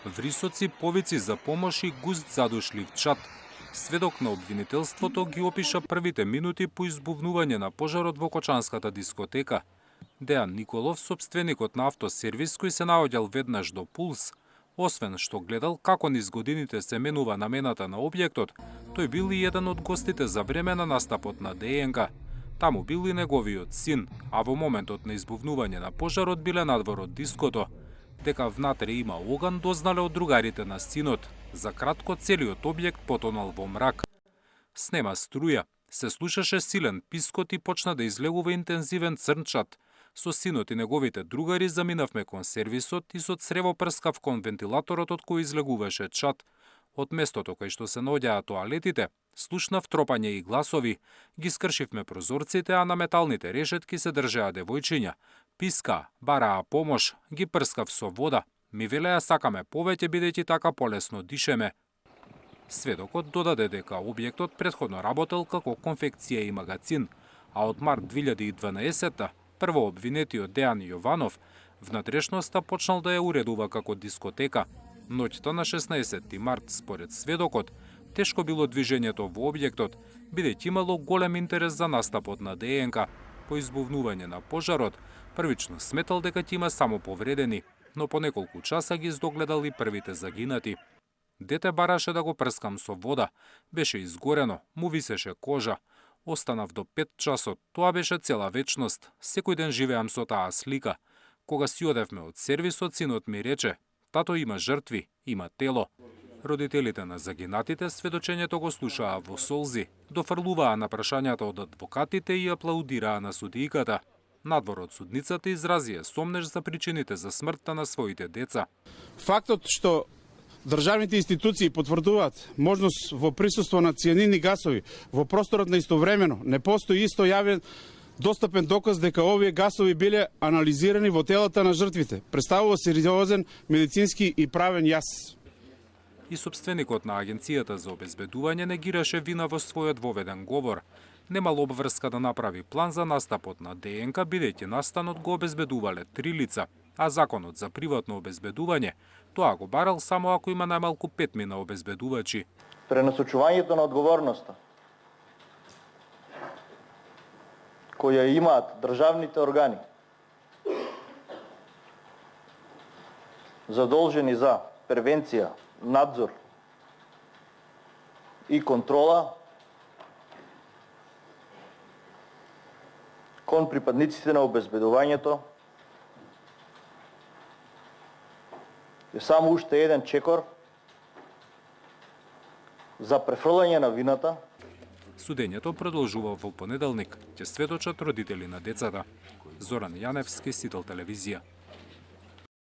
Врисоци, повици за помош и густ задушлив чат. Сведок на обвинителството ги опиша првите минути по избувнување на пожарот во Кочанската дискотека. Дејан Николов, собственикот на автосервис кој се наоѓал веднаш до Пулс, освен што гледал како низ годините се менува намената на објектот, тој бил и еден од гостите за време на настапот на ДНК. Таму бил и неговиот син, а во моментот на избувнување на пожарот биле надвор од диското. Дека внатре има оган дознале од другарите на синот. За кратко целиот објект потонал во мрак. Снема струја, се слушаше силен пискот и почна да излегува интензивен црнчат. Со синот и неговите другари заминавме кон сервисот и со црево прскав кон вентилаторот од кој излегуваше чат. Од местото кај што се наоѓаа тоалетите, слушнав тропање и гласови, ги скршивме прозорците, а на металните решетки се држеа девојчиња. Писка, бараа помош, ги прскав со вода. Ми велеа сакаме повеќе бидејќи така полесно дишеме. Сведокот додаде дека објектот претходно работел како конфекција и магазин, а од март 2012 прво обвинетиот Дејан Јованов внатрешноста почнал да ја уредува како дискотека. Ноќта на 16 март, според сведокот, тешко било движењето во објектот, бидејќи имало голем интерес за настапот на ДНК. По избувнување на пожарот, првично сметал дека ќе има само повредени, но по неколку часа ги издогледал и првите загинати. Дете бараше да го прскам со вода, беше изгорено, му висеше кожа. Останав до 5 часот, тоа беше цела вечност, секој ден живеам со таа слика. Кога си одевме од сервисот, синот ми рече: "Тато, има жртви, има тело." Родителите на загинатите сведочењето го слушаа во солзи, дофрлуваа на прашањата од адвокатите и аплаудираа на судијката. Надвор од судницата изразија сомнеж за причините за смртта на своите деца. Фактот што државните институции потврдуваат можност во присуство на цијанидни гасови во просторот на истовремено, не постои исто јавен достапен доказ дека овие гасови биле анализирани во телата на жртвите. Представува сериозен медицински и правен јас. И собственикот на Агенцијата за обезбедување негираше вина во својот воведен говор. Немал обврска да направи план за настапот на ДНК, бидејќи настанот го обезбедувале 3 лица, а законот за приватно обезбедување тоа го барал само ако има најмалку 5 мина обезбедувачи. Пренасочувањето на одговорноста која имаат државните органи задолжени за превенција, надзор и контрола кон припадниците на обезбедувањето е само уште еден чекор за префрлање на вината. Судењето продолжува во понеделник, ќе сведочат родители на децата. Зоран Јаневски, Сител телевизија.